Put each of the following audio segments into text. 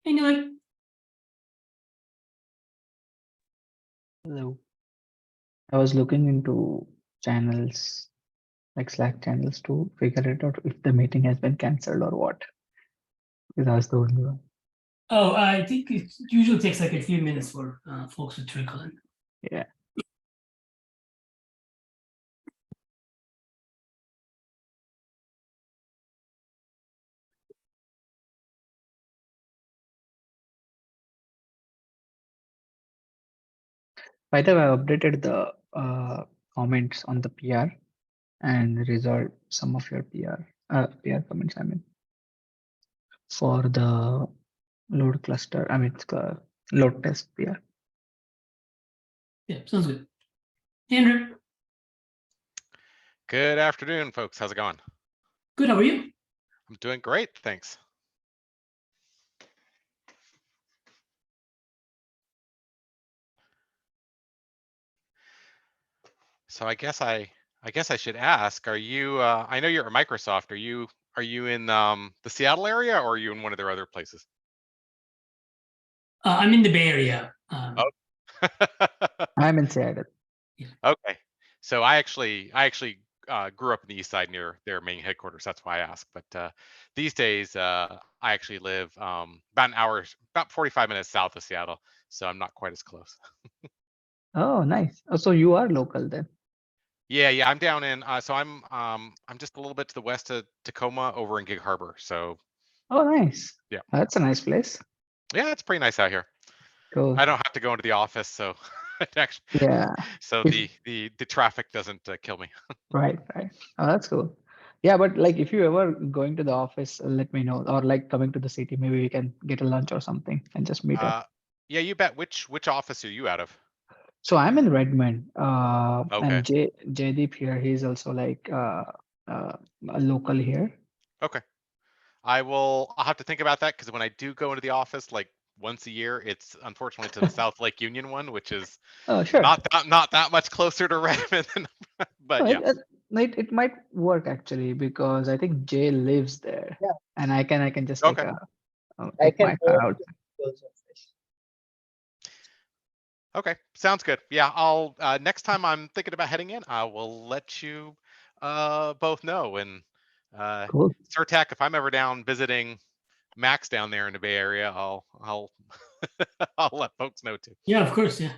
Hey, Neil. Hello. I was looking into channels, like Slack channels, to figure it out if the meeting has been cancelled or what. Because I was the only one. Oh, I think it usually takes like a few minutes for folks to trickle in. Yeah. By the way, I updated the comments on the PR and resolved some of your PR comments. I mean, for the load cluster. I mean, load test PR. Yeah, sounds good. Andrew. Good afternoon, folks. How's it going? Good. How are you? I'm doing great, thanks. So I guess I should ask, are you I know you're at Microsoft. Are you in the Seattle area, or are you in one of their other places? I'm in the Bay Area. Oh. I'm in Seattle. Yeah. Okay. So I actually grew up in the east side near their main headquarters. That's why I asked. But these days, I actually live about 45 minutes south of Seattle. So I'm not quite as close. Oh, nice. Oh, so you are local then? Yeah, I'm down in so I'm just a little bit to the west of Tacoma, over in Gig Harbor. So Oh, nice. yeah, That's a nice place. yeah, it's pretty nice out here. Cool. I don't have to go into the office, so it actually, Yeah. so the traffic doesn't kill me. Right. Oh, that's cool. Yeah, but like if you ever going to the office, let me know. Or like coming to the city, maybe we can get a lunch or something and just meet up. Yeah, you bet. Which office are you out of? So I'm in Redmond, Okay. and Jaydeep here, he's also like a local here. Okay. I'll have to think about that, because when I do go into the office like once a year, it's unfortunately to the South Lake Union one, which is Sure. not that much closer to Redmond. But No, yeah. it might work actually, because I think Jay lives there. Yeah. And I can just Okay. take my car out. Okay, sounds good. Yeah, I'll next time I'm thinking about heading in, I will let you both know. And Cool. Surtac, if I'm ever down visiting Max down there in the Bay Area, I'll I'll let folks know too. Yeah, of course. Yeah.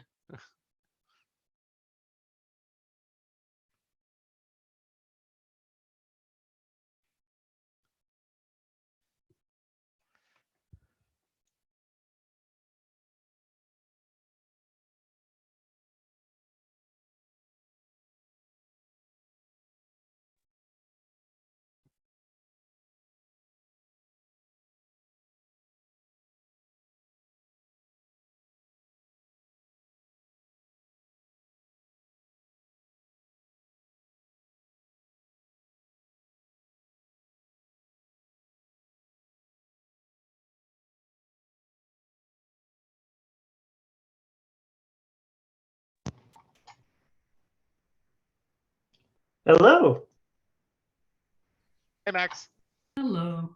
Hello. Hey, Max. Hello.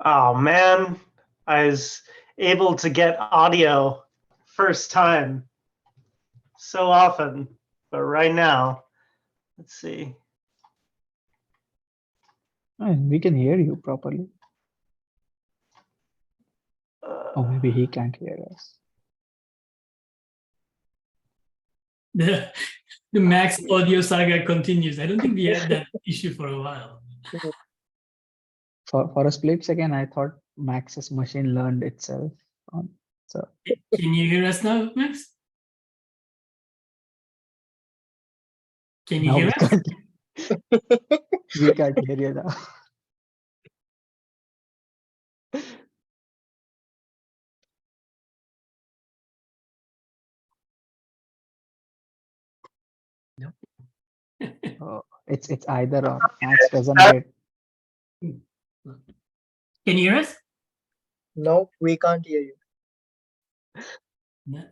Oh man, I was able to get audio first time so often, but right now, let's see. We can hear you properly. Or maybe he can't hear us. The Max audio saga continues. I don't think we had that issue for a while. For a split second, I thought Max's machine learned itself. So Can you hear us now, Max? Can you now hear us? we can't hear you now. No. Oh, it's either or. Max doesn't get. Can you hear us? No, we can't hear you. No.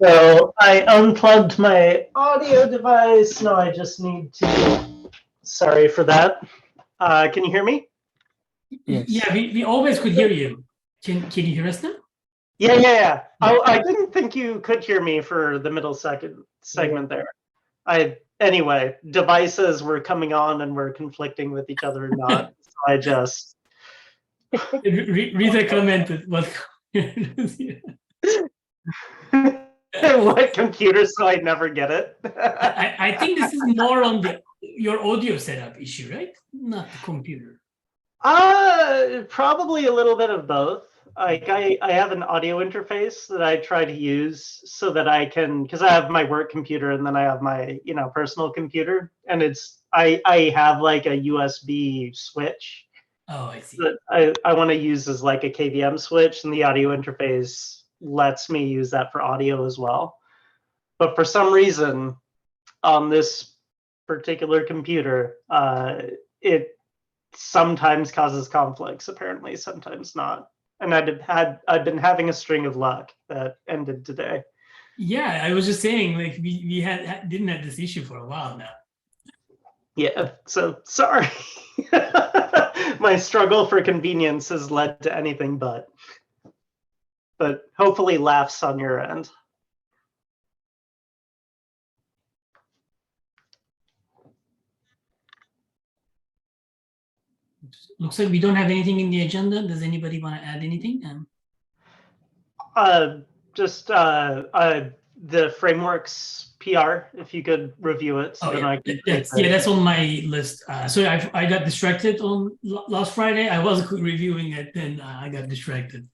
So I unplugged my audio device. Now I just need to. Sorry for that. Can you hear me? Yes. Yeah, we always could hear you. Can you hear us now? Yeah. I didn't think you could hear me for the middle segment there. Anyway, devices were coming on and were conflicting with each other or not. So I just Read the comment. What? what computer, so I never get it. I think this is more on your audio setup issue, right? Not the computer. Probably a little bit of both. Like I have an audio interface that I try to use so that I can, because I have my work computer and then I have my personal computer, and I have like a USB switch Oh, I see. that I want to use as like a KVM switch, and the audio interface lets me use that for audio as well. But for some reason, on this particular computer, it sometimes causes conflicts, apparently, sometimes not. And I've been having a string of luck that ended today. Yeah, I was just saying, like we didn't have this issue for a while now. Yeah, so sorry. My struggle for convenience has led to anything but hopefully laughs on your end. Looks like we don't have anything in the agenda. Does anybody want to add anything? Just the frameworks PR, if you could review it, so Oh then yeah, I can that's on my list. So I got distracted on last Friday. I was reviewing it, then I got distracted.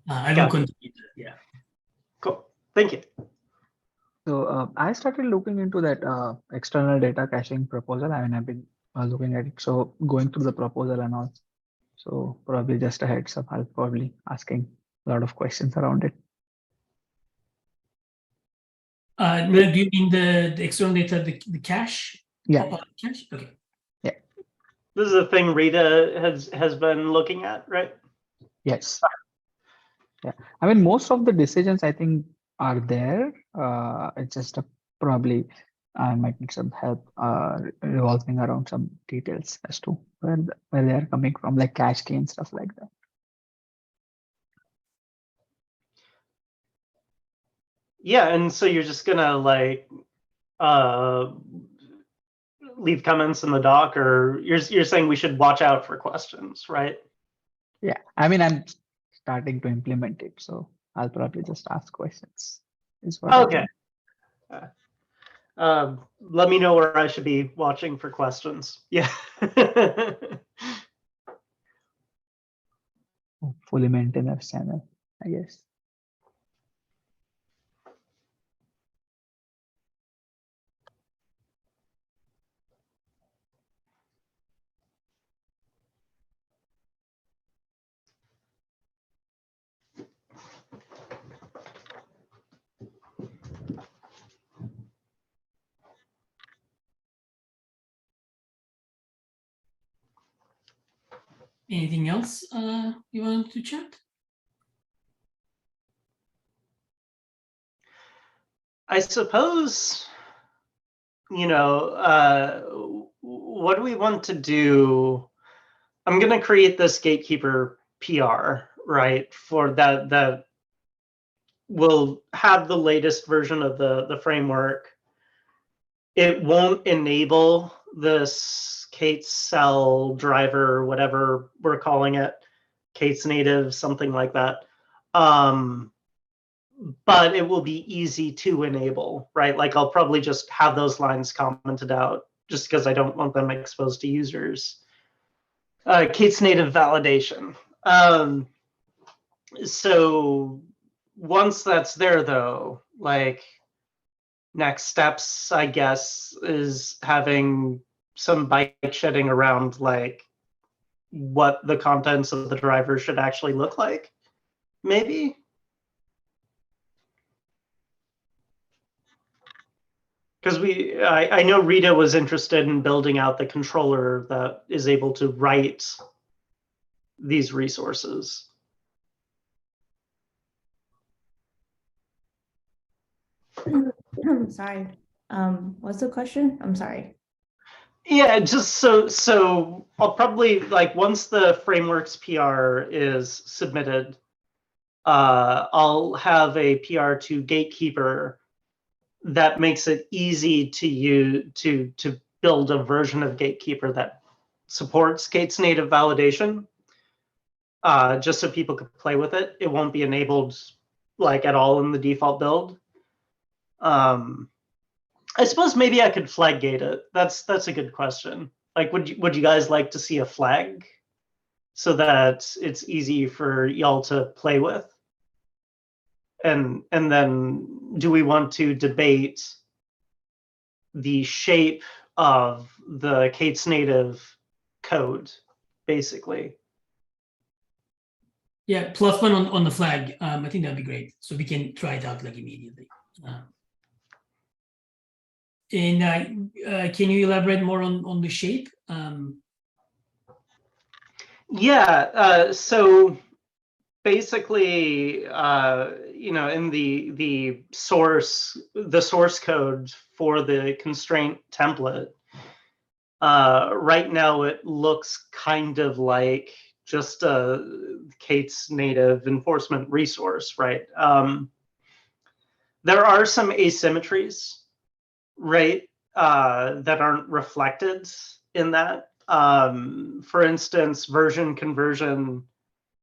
I will continue. Yeah. Cool. Thank you. So I started looking into that external data caching proposal. I mean, I've been looking at it. So going through the proposal and all. So probably just a heads up. I'll probably asking a lot of questions around it. Do you mean the external data, the cache? Yeah. Cache? Okay. Yeah. This is a thing Rita has been looking at, right? Yes. Yeah. I mean, most of the decisions I think are there. It's just probably I might need some help revolving around some details as to where they are coming from, like cache key and stuff like that. Yeah, and so you're just gonna like leave comments in the doc, or you're saying we should watch out for questions, right? Yeah. I mean, I'm starting to implement it, so I'll probably just ask questions. Is what Okay. Let me know where I should be watching for questions. Yeah. Fully maintainers channel, I guess. Anything else you wanted to chat? I suppose, what do we want to do? I'm going to create this gatekeeper PR, right? For that will have the latest version of the framework. It won't enable this K8s cell driver, or whatever we're calling it, K8s native, something like that. But it will be easy to enable, right? Like I'll probably just have those lines commented out just because I don't want them exposed to users. K8s native validation. So once that's there, though, like next steps, I guess, is having some bike shedding around like what the contents of the driver should actually look like, maybe. Because I know Rita was interested in building out the controller that is able to write these resources. I'm sorry. What's the question? I'm sorry. Yeah, just so I'll probably, like, once the framework's PR is submitted, I'll have a PR to Gatekeeper that makes it easy to use to build a version of Gatekeeper that supports Gate's native validation, just so people could play with it. It won't be enabled like at all in the default build. I suppose maybe I could flag gate it. That's a good question. Like, would you guys like to see a flag so that it's easy for y'all to play with? And then do we want to debate the shape of the K8s native code, basically? Yeah, +1 on the flag. I think that'd be great. So we can try it out like immediately. And can you elaborate more on the shape? Yeah. So basically, you know, in the source code for the constraint template, right now it looks kind of like just a K8s native enforcement resource, right? There are some asymmetries, right, that aren't reflected in that. For instance, version conversion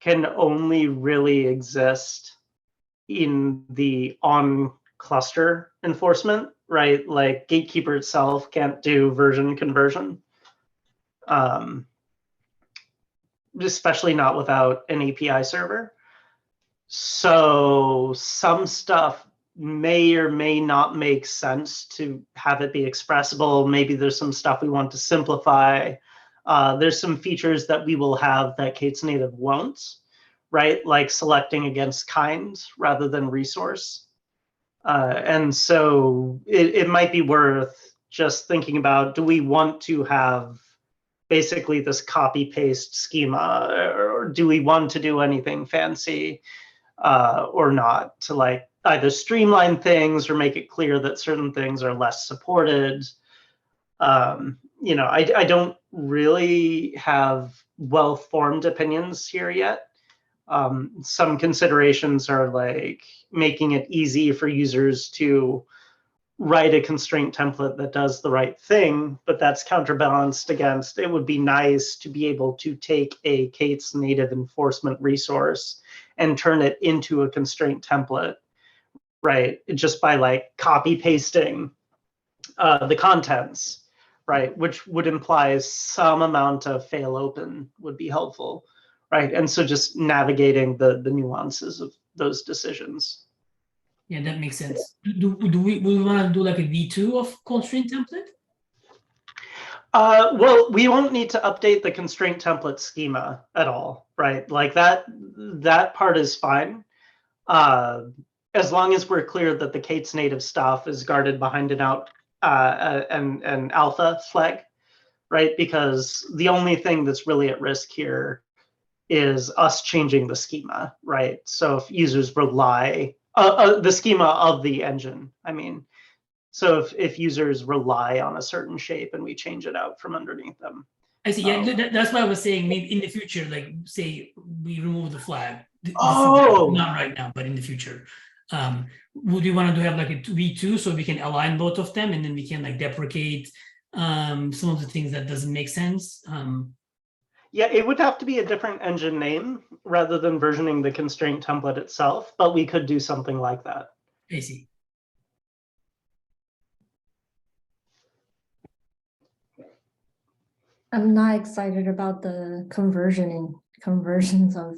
can only really exist in the on cluster enforcement, right? Like Gatekeeper itself can't do version conversion, especially not without an API server. So some stuff may or may not make sense to have it be expressible. Maybe there's some stuff we want to simplify. There's some features that we will have that K8s native won't, right? Like selecting against kind rather than resource. And so it might be worth just thinking about, do we want to have basically this copy paste schema, or do we want to do anything fancy or not, to like either streamline things or make it clear that certain things are less supported? You know, I don't really have well-formed opinions here yet. Some considerations are like making it easy for users to write a constraint template that does the right thing, but that's counterbalanced against, it would be nice to be able to take a K8s native enforcement resource and turn it into a constraint template, right? Just by like copy pasting the contents, right? Which would imply some amount of fail open would be helpful, right? And so just navigating the nuances of those decisions. Yeah, that makes sense. Do we want to do like a V2 of constraint template? Well, we won't need to update the constraint template schema at all, right? Like that part is fine. As long as we're clear that the K8s native stuff is guarded behind an alpha flag, right? Because the only thing that's really at risk here is us changing the schema, right? So if users rely, the schema of the engine, I mean. So if users rely on a certain shape and we change it out from underneath them. I see. Yeah, that's why I was saying maybe in the future, like say we remove the flag. Oh, Not right now, but in the future. Would you want to have like a V2 so we can align both of them and then we can like deprecate some of the things that doesn't make sense? Yeah, it would have to be a different engine name rather than versioning the constraint template itself, but we could do something like that. I see. I'm not excited about the conversions of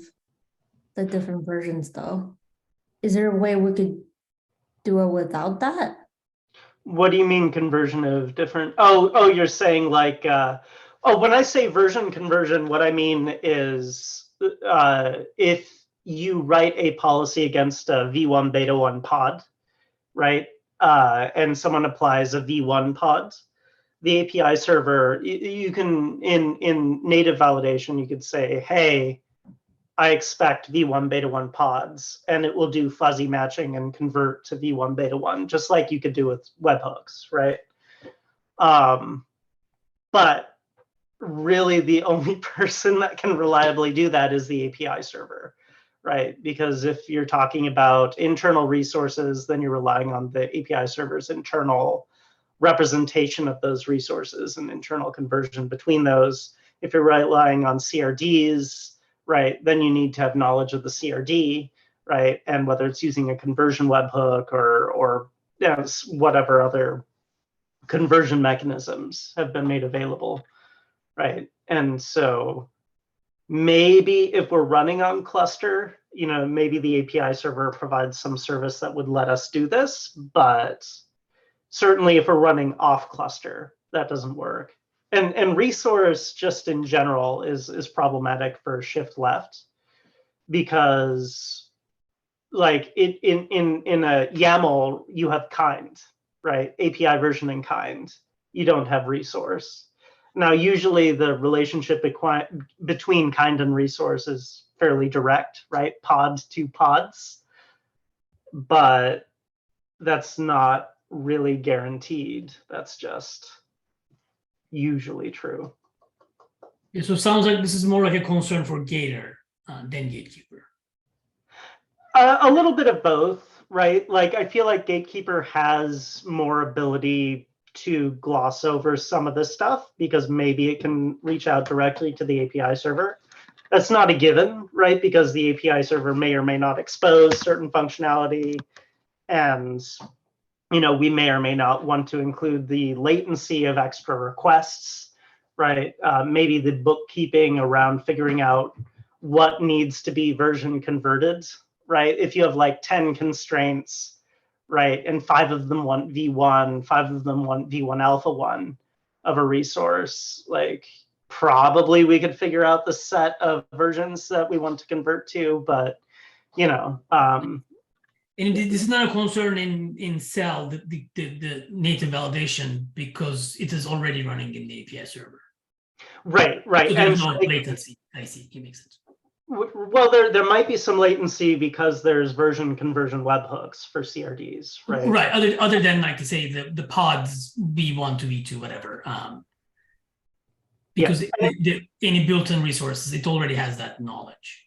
the different versions though. Is there a way we could do it without that? What do you mean conversion of different? Oh, you're saying like, when I say version conversion, what I mean is if you write a policy against a V1 beta 1 pod, right? And someone applies a V1 pod, the API server, you can, in native validation, you could say, hey, I expect V1 beta 1 pods, and it will do fuzzy matching and convert to V1 beta 1, just like you could do with webhooks, right? but really the only person that can reliably do that is the API server, right? Because if you're talking about internal resources, then you're relying on the API server's internal representation of those resources and internal conversion between those. If you're relying on CRDs, right, then you need to have knowledge of the CRD, right? And whether it's using a conversion webhook or whatever other conversion mechanisms have been made available, right? And so maybe if we're running on cluster, maybe the API server provides some service that would let us do this, but certainly if we're running off cluster, that doesn't work. And resource just in general is problematic for shift left, because like in a YAML, you have kind, right? API version and kind. You don't have resource. Now, usually the relationship between kind and resource is fairly direct, right? Pod to pods, but that's not really guaranteed. That's just usually true. Yeah, so it sounds like this is more like a concern for Gator than Gatekeeper. A little bit of both, right? Like I feel like Gatekeeper has more ability to gloss over some of this stuff because maybe it can reach out directly to the API server. That's not a given, right? Because the API server may or may not expose certain functionality, and we may or may not want to include the latency of extra requests, right? Maybe the bookkeeping around figuring out what needs to be version converted, right? If you have like 10 constraints, right, and 5 of them want V1, 5 of them want V1 alpha 1 of a resource, like probably we could figure out the set of versions that we want to convert to, but and this is not a concern in Cell, the native validation, because it is already running in the API server. Right. So there's no latency. I see, it makes sense. Well, there might be some latency because there's version conversion webhooks for CRDs, right? Right. Other than like to say the pods V1 to V2, whatever. Because any built-in resources, it already has that knowledge.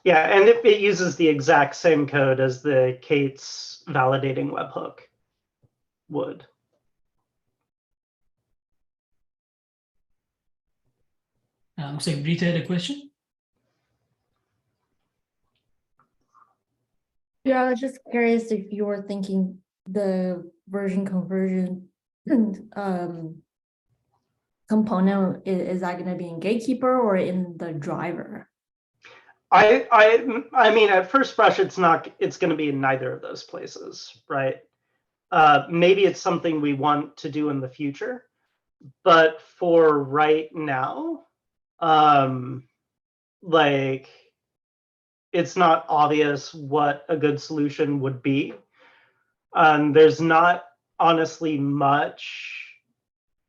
Yeah, and it uses the exact same code as the K8s validating webhook would. So Rita had a question? Yeah, I was just curious if you were thinking the version conversion component, is that going to be in Gatekeeper or in the driver? I mean, at first blush, it's going to be in neither of those places, right? Maybe it's something we want to do in the future, but for right now, like it's not obvious what a good solution would be. There's not honestly much.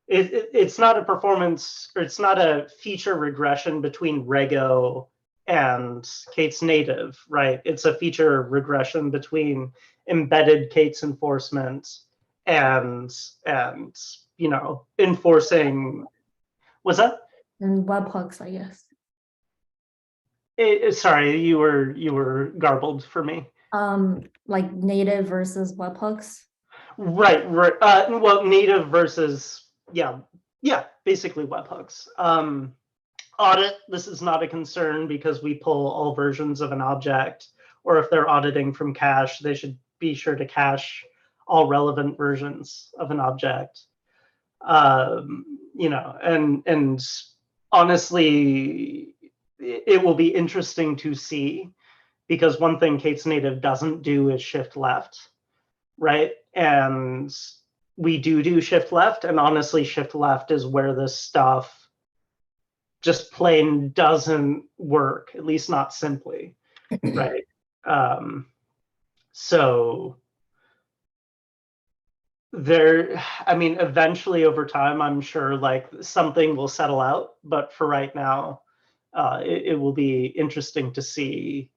It's not a performance, or it's not a feature regression between Rego and K8s native, right? It's a feature regression between embedded K8s enforcement and enforcing. Was that? And webhooks, I guess. Sorry, you were garbled for me. Like native versus webhooks. Right. Well, native versus basically webhooks. Audit, this is not a concern because we pull all versions of an object, or if they're auditing from cache, they should be sure to cache all relevant versions of an object. And honestly, it will be interesting to see, because one thing K8s native doesn't do is shift left, right? And we do shift left, and honestly, shift left is where this stuff just plain doesn't work, at least not simply, right? So eventually over time, I'm sure like something will settle out, but for right now, it will be interesting to see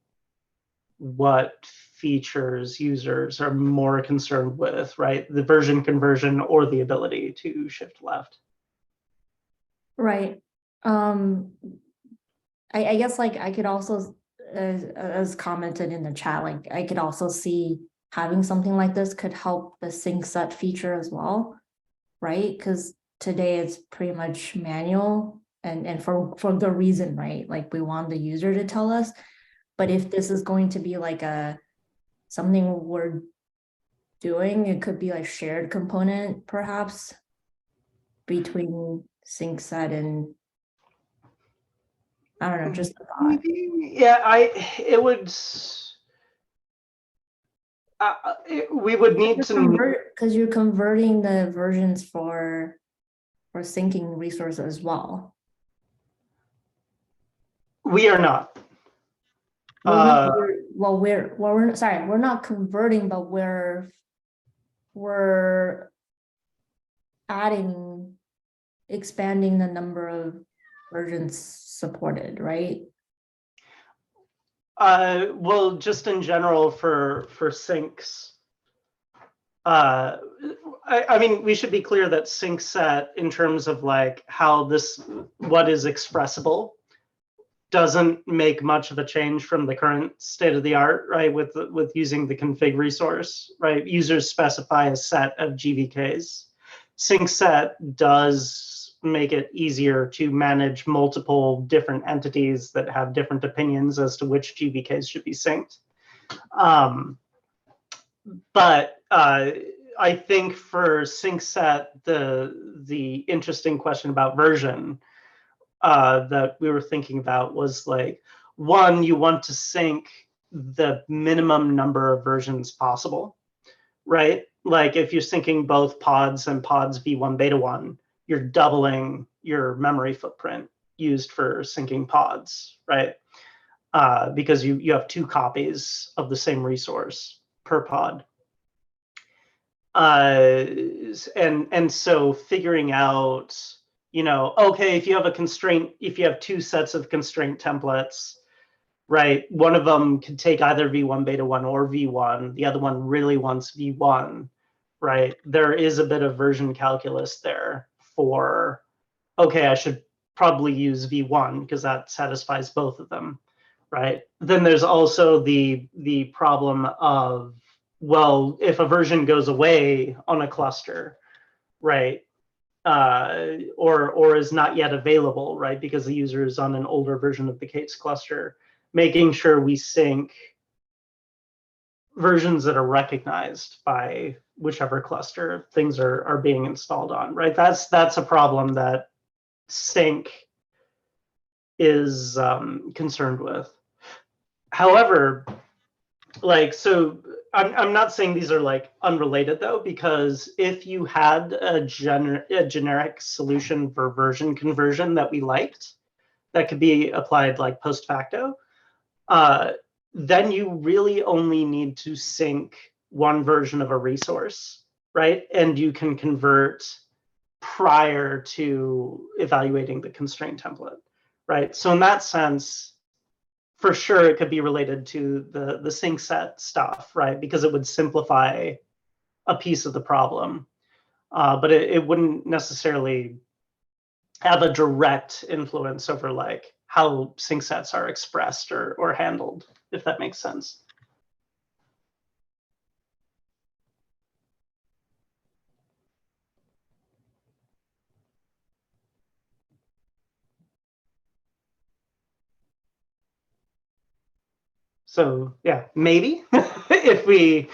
what features users are more concerned with, right? The version conversion or the ability to shift left. Right. I guess like I could also, as commented in the chat, like I could also see having something like this could help the sync set feature as well, right? Because today it's pretty much manual and for good reason, right? Like we want the user to tell us. But if this is going to be like something we're doing, it could be like shared component perhaps between sync set and I don't know, just a thought. Yeah, it would. We would need to. Because you're converting the versions for syncing resources as well. We are not. Well, we're sorry, we're not converting, but we're expanding the number of versions supported, right? Well, just in general for syncs. I mean, we should be clear that sync set in terms of like how what is expressible doesn't make much of a change from the current state of the art, right? With using the config resource, right? Users specify a set of GVKs. Sync set does make it easier to manage multiple different entities that have different opinions as to which GVKs should be synced. But I think for sync set, the interesting question about version that we were thinking about was like, one, you want to sync the minimum number of versions possible, right? Like if you're syncing both pods and pods v1 beta 1, you're doubling your memory footprint used for syncing pods, right? Because you have 2 copies of the same resource per pod. And so figuring out, you know, okay, if you have a constraint, if you have 2 sets of constraint templates, right, one of them can take either v1 beta 1 or v1, the other one really wants v1, right? There is a bit of version calculus there for, okay, I should probably use v1 because that satisfies both of them, right? Then there's also the problem of, well, if a version goes away on a cluster, right, or is not yet available, right, because the user is on an older version of the K8s cluster, making sure we sync versions that are recognized by whichever cluster things are being installed on, right? That's a problem that sync is concerned with. However, like, so I'm not saying these are like unrelated though, because if you had a generic solution for version conversion that we liked, that could be applied like post facto, then you really only need to sync one version of a resource, right? And you can convert prior to evaluating the constraint template, right? So in that sense, for sure, it could be related to the sync set stuff, right? Because it would simplify a piece of the problem, but it wouldn't necessarily have a direct influence over like how sync sets are expressed or handled, if that makes sense. So yeah, maybe if we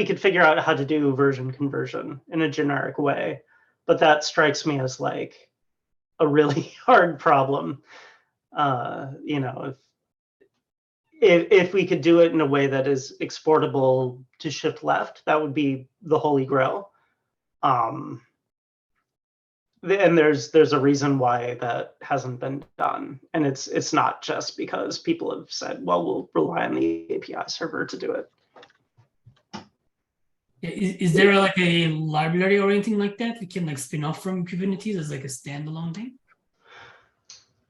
could figure out how to do version conversion in a generic way, but that strikes me as like a really hard problem. You know, if we could do it in a way that is exportable to shift left, that would be the holy grail. And there's a reason why that hasn't been done, and it's not just because people have said, well, we'll rely on the API server to do it. Is there like a library or anything like that we can like spin off from Kubernetes as like a standalone thing?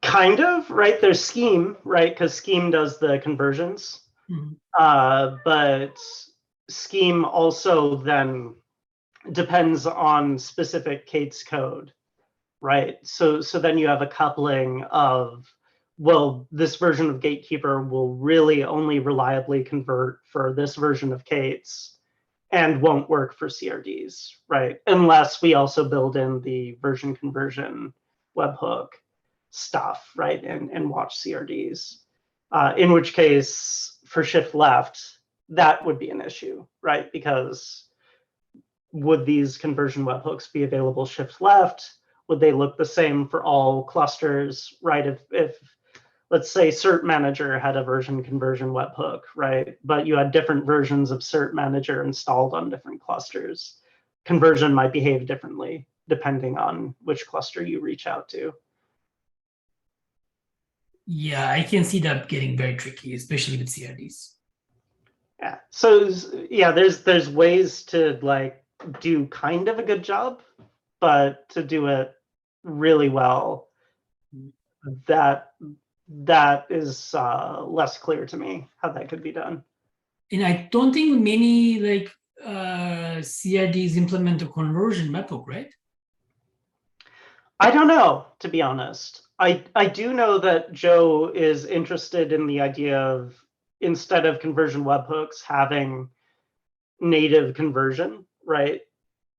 Kind of, right? There's Scheme, right? Because Scheme does the conversions. But Scheme also then depends on specific K8s code, right? So then you have a coupling of, well, this version of Gatekeeper will really only reliably convert for this version of K8s and won't work for CRDs, right? Unless we also build in the version conversion webhook stuff, right? And watch CRDs. In which case, for shift left, that would be an issue, right? Because would these conversion webhooks be available shift left? Would they look the same for all clusters, right? If let's say Cert Manager had a version conversion webhook, right? But you had different versions of Cert Manager installed on different clusters. Conversion might behave differently depending on which cluster you reach out to. Yeah, I can see that getting very tricky, especially with CRDs. Yeah. So yeah, there's ways to like do kind of a good job, but to do it really well, that is less clear to me how that could be done. And I don't think many like CRDs implement a conversion webhook, right? I don't know, to be honest. I do know that Joe is interested in the idea of, instead of conversion webhooks, having native conversion, right?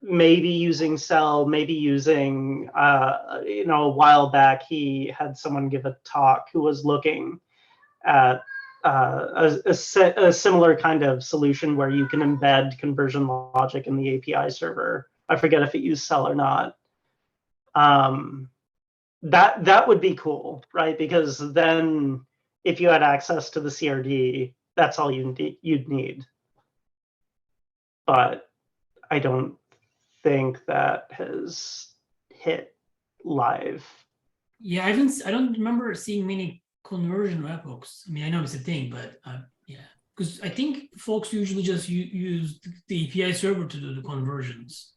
Maybe using Cell, maybe using, you know, a while back he had someone give a talk who was looking at a similar kind of solution where you can embed conversion logic in the API server. I forget if it used Cell or not. That would be cool, right? Because then if you had access to the CRD, that's all you'd need. But I don't think that has hit live. Yeah, I don't remember seeing many conversion webhooks. I mean, I know it's a thing, but yeah, because I think folks usually just use the API server to do the conversions.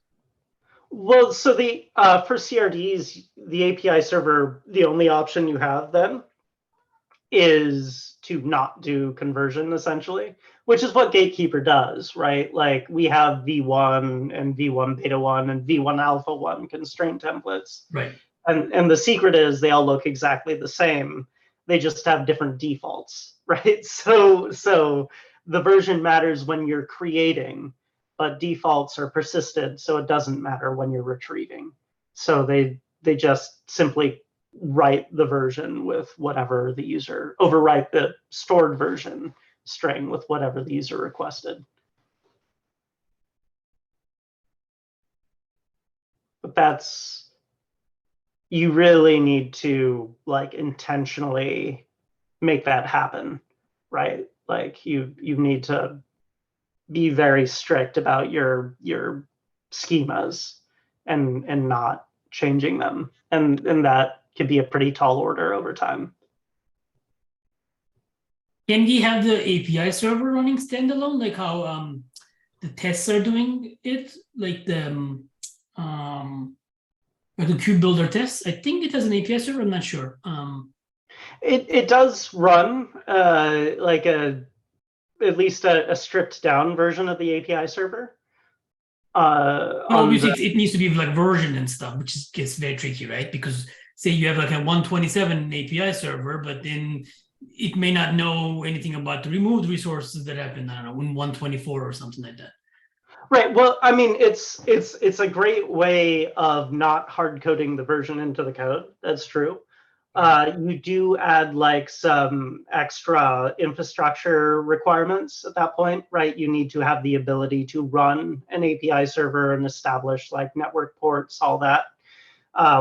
Well, so the for CRDs, the API server, the only option you have then is to not do conversion, essentially, which is what Gatekeeper does, right? Like we have V1 and V1 beta 1 and V1 alpha 1 constraint templates. Right. And the secret is they all look exactly the same. They just have different defaults, right? So the version matters when you're creating, but defaults are persisted, so it doesn't matter when you're retrieving. So they just simply write the version with whatever the user, overwrite the stored version string with whatever the user requested. But that's, you really need to like intentionally make that happen, right? Like you need to be very strict about your schemas and not changing them, and that could be a pretty tall order over time. Can we have the API server running standalone, like how the tests are doing it, like the Cube Builder tests? I think it has an API server. I'm not sure. It does run like at least a stripped down version of the API server. Obviously, it needs to be like version and stuff, which gets very tricky, right? Because say you have like a 127 API server, but then it may not know anything about the removed resources that happen, I don't know, in 124 or something like that. Right. Well, I mean, it's a great way of not hard coding the version into the code. That's true. You do add like some extra infrastructure requirements at that point, right? You need to have the ability to run an API server and establish like network ports, all that,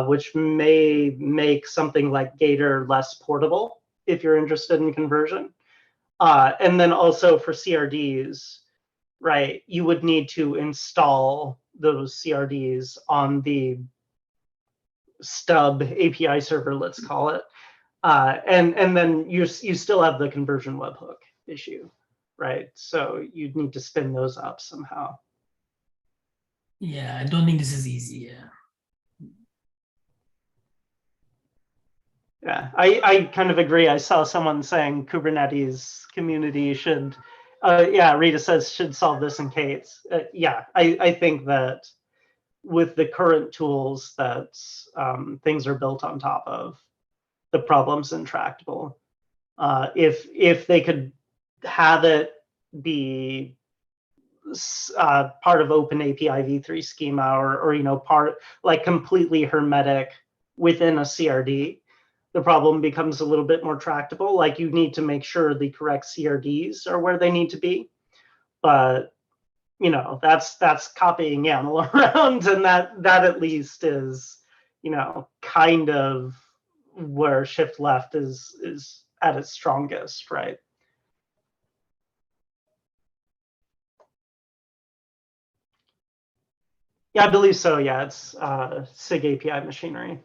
which may make something like Gator less portable if you're interested in conversion. And then also for CRDs, right, you would need to install those CRDs on the stub API server, let's call it. And then you still have the conversion webhook issue, right? So you'd need to spin those up somehow. Yeah, I don't think this is easy. Yeah. Yeah, I kind of agree. I saw someone saying Kubernetes community should, yeah, Rita says should solve this in K8s. Yeah, I think that with the current tools that things are built on top of, the problem's intractable. If they could have it be part of Open API v3 schema, or part like completely hermetic within a CRD, the problem becomes a little bit more tractable. Like, you need to make sure the correct CRDs are where they need to be, but that's copying YAML around, and that at least is kind of where shift left is at its strongest, right? Yeah, I believe so. Yeah, it's SIG API machinery.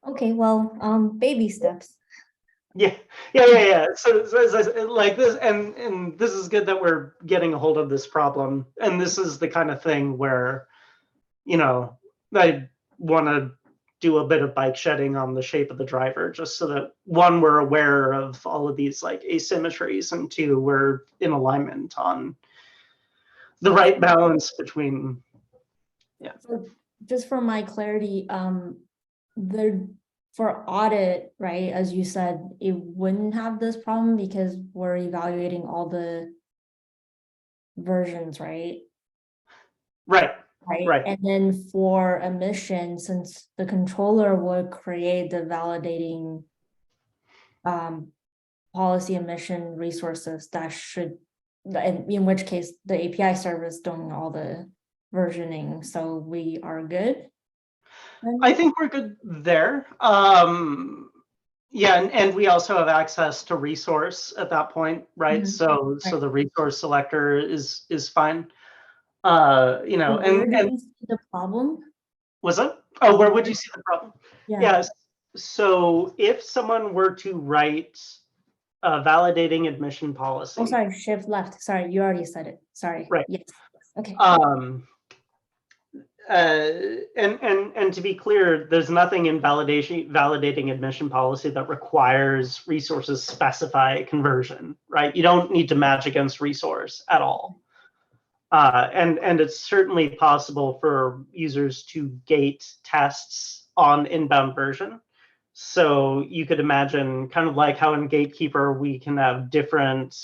Okay, well, baby steps. Yeah. So as I said, like this, and this is good that we're getting a hold of this problem. And this is the kind of thing where, I want to do a bit of bike shedding on the shape of the driver, just so that, one, we're aware of all of these like asymmetries, and two, we're in alignment on the right balance between. Yeah. So just for my clarity, for audit, right, as you said, it wouldn't have this problem because we're evaluating all the versions, right? Right. Right. And then for emission, since the controller would create the validating policy emission resources, that should, in which case the API service doing all the versioning, so we are good. I think we're good there. Yeah, and we also have access to resource at that point, right? So the resource selector is fine. Where do you see the problem? Was it? Oh, where would you see the problem? Yeah. Yes. So if someone were to write a validating admission policy. Oh, sorry, shift left. Sorry, you already said it. Sorry. Right. Yes. Okay. And to be clear, there's nothing in validating admission policy that requires resources specify conversion, right? You don't need to match against resource at all. And it's certainly possible for users to gate tests on inbound version. So you could imagine kind of like how in Gatekeeper we can have different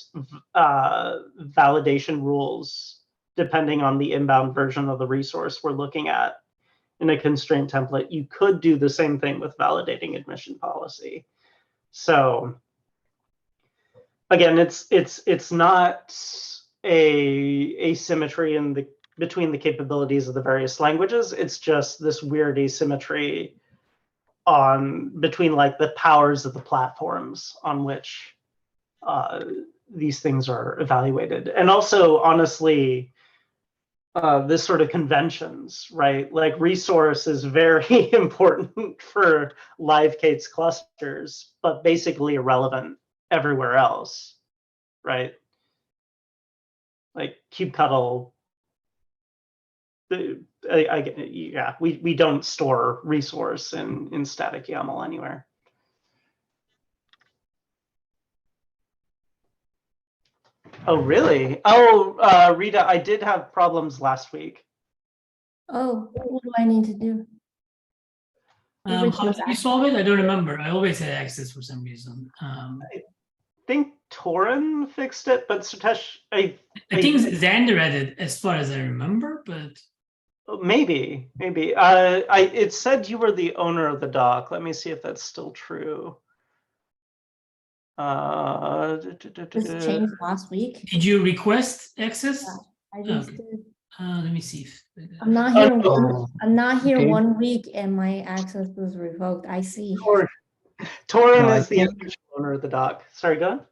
validation rules depending on the inbound version of the resource we're looking at in a constraint template. You could do the same thing with validating admission policy. So again, it's not a asymmetry in between the capabilities of the various languages. It's just this weird asymmetry between like the powers of the platforms on which these things are evaluated. And also, honestly, this sort of conventions, right? Like resource is very important for live K8s clusters, but basically irrelevant everywhere else, right? Like kubectl, yeah, we don't store resource in static YAML anywhere. Oh, really? Oh, Rita, I did have problems last week. Oh, what do I need to do? How did you solve it? I don't remember. I always had access for some reason. I think Torin fixed it, but Sutesh, I think Xander had it, as far as I remember, but maybe. It said you were the owner of the doc. Let me see if that's still true. This changed last week. Did you request access? Yeah, I just did. Let me see if I'm not here. I'm not here 1 week, and my access was revoked. I see. Torin is the official owner of the doc. Sorry, go on.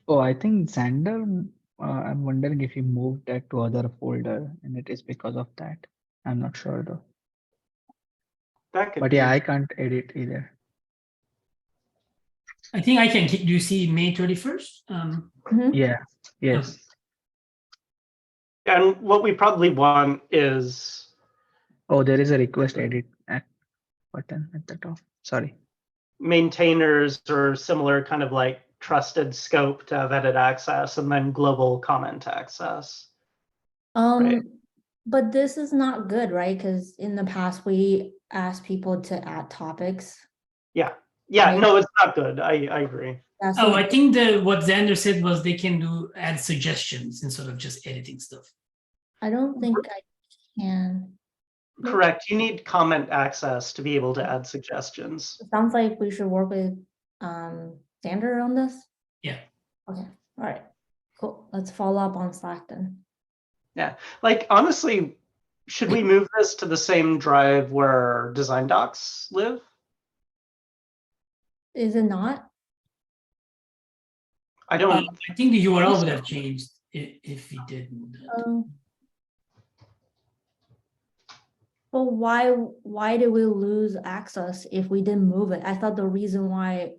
Oh, I think Xander. I'm wondering if he moved that to other folder, and it is because of that. I'm not sure though. That could but be. Yeah, I can't edit either. I think I can. Do you see May 31st? Yeah. Yes. Okay. And what we probably want is. Oh, there is a request edit button at the top. Sorry. maintainers or similar kind of like trusted scope to have edit access, and then global comment access. Right. But this is not good, right? Because in the past, we asked people to add topics. Yeah, Right. no, it's not good. I agree. Yeah, Oh, so I think what Xander said was they can add suggestions instead of just editing stuff. I don't think I can. Correct. You need comment access to be able to add suggestions. It sounds like we should work with Xander on this. Yeah. Okay, all right, cool. Let's follow up on Slack then. Yeah, like honestly, should we move this to the same drive where design docs live? Is it not? I don't. I think the URL would have changed if we did move that. But why did we lose access if we didn't move it? I thought the reason why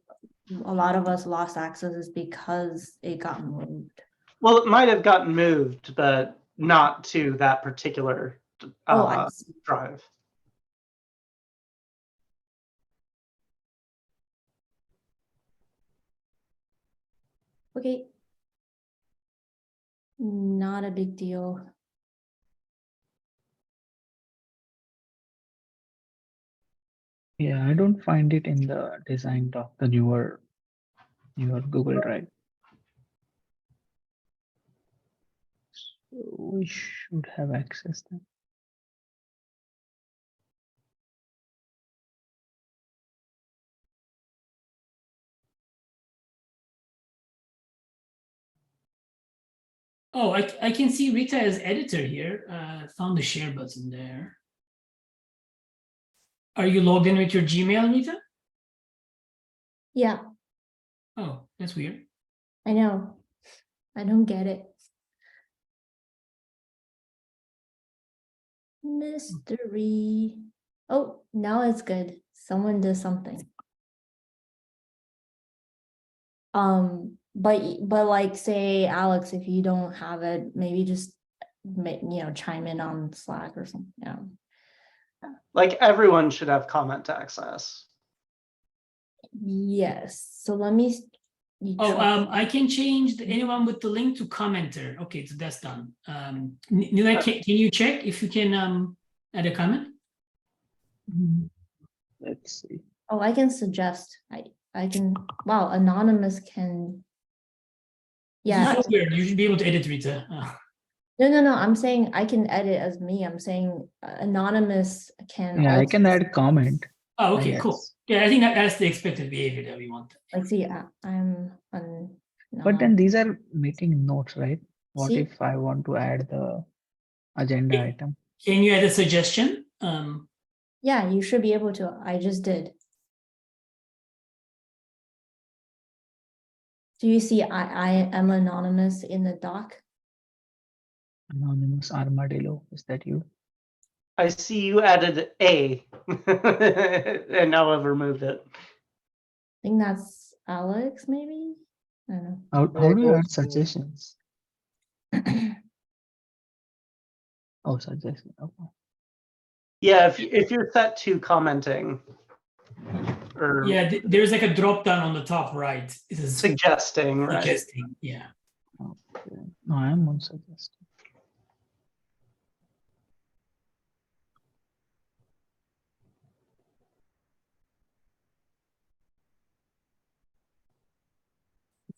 a lot of us lost access is because it got moved. Well, it might have gotten moved, but not to that particular I see. drive. Okay. Not a big deal. Yeah, I don't find it in the design doc, the newer Google Drive. So we should have access then. Oh, I can see Rita as editor here. Found the share button there. Are you logged in with your Gmail, Rita? Yeah, Oh, that's weird. I know. I don't get it. Mystery. Oh, now it's good. Someone did something. But like say Alex, if you don't have it, maybe just chime in on Slack or something. Yeah. Like everyone should have comment access. Yes. So let me. I can change anyone with the link to commenter. Okay, so that's done. Nila, can you check if you can add a comment? Let's see. Oh, I can suggest. I can. Wow, anonymous can. Yeah. It's not weird. You should be able to edit, Rita. No. I'm saying I can edit as me. I'm saying anonymous can. Yeah, I also, can add comment. Oh, I okay, cool. guess. Yeah, I think that's the expected behavior that we want. like see, I'm on. But then these are meeting notes, right? What See? if I want to add the agenda item? Can you add a suggestion? Yeah, you should be able to. I just did. Do you see I am anonymous in the doc? Anonymous armadillo, is that you? I see you added A, and now I've removed it. I think that's Alex, maybe? I don't How do you add suggestions? Oh, suggestion. Okay. Yeah, if you're set to commenting or Yeah, there's like a drop down on the top right. It is suggesting, right? suggesting. Yeah. Okay. No, I am on suggesting.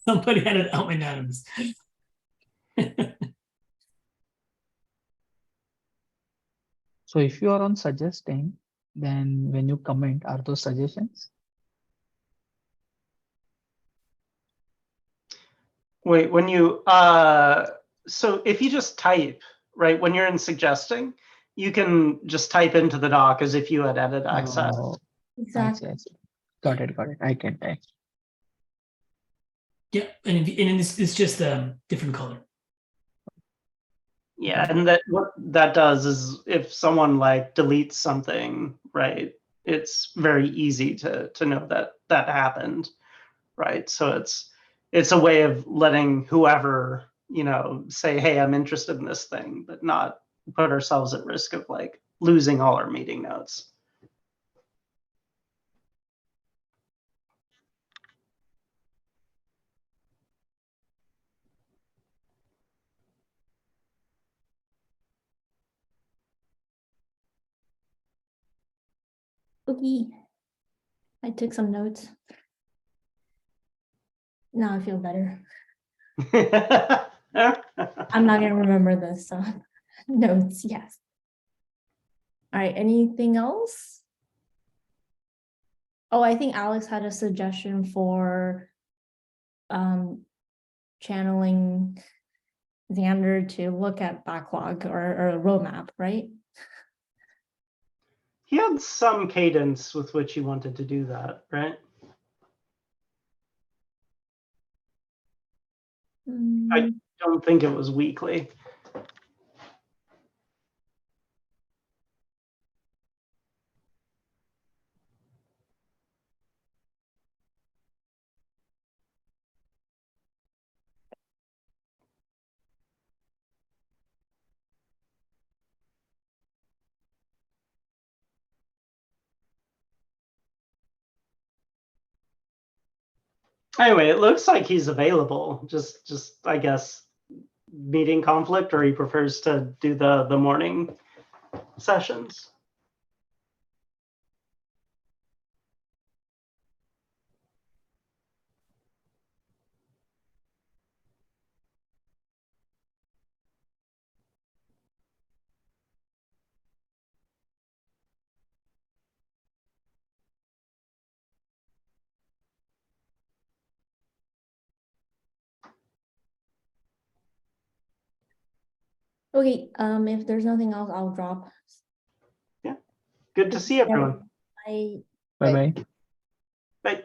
Somebody had it out anonymous. So if you are on suggesting, then when you comment, are those suggestions? Wait, when you so if you just type, right, when you're in suggesting, you can just type into the doc as if you had edit access. Oh, exactly. I see. Got it. I can type. Yeah, and it's just a different color. Yeah, and that what that does is if someone like deletes something, right, it's very easy to know that that happened, right? So it's a way of letting whoever, say, hey, I'm interested in this thing, but not put ourselves at risk of like losing all our meeting notes. Okay. I took some notes. Now I feel better. I'm not gonna remember this, so notes, yes. All right, anything else? Oh, I think Alex had a suggestion for channeling Xander to look at backlog or a roadmap, right? He had some cadence with which he wanted to do that, right? Mm, Don't think it was weekly. Anyway, it looks like he's available. Just I guess meeting conflict, or he prefers to do the morning sessions. Okay, if there's nothing else, I'll drop. Good to see everyone. I Bye bye. Bye.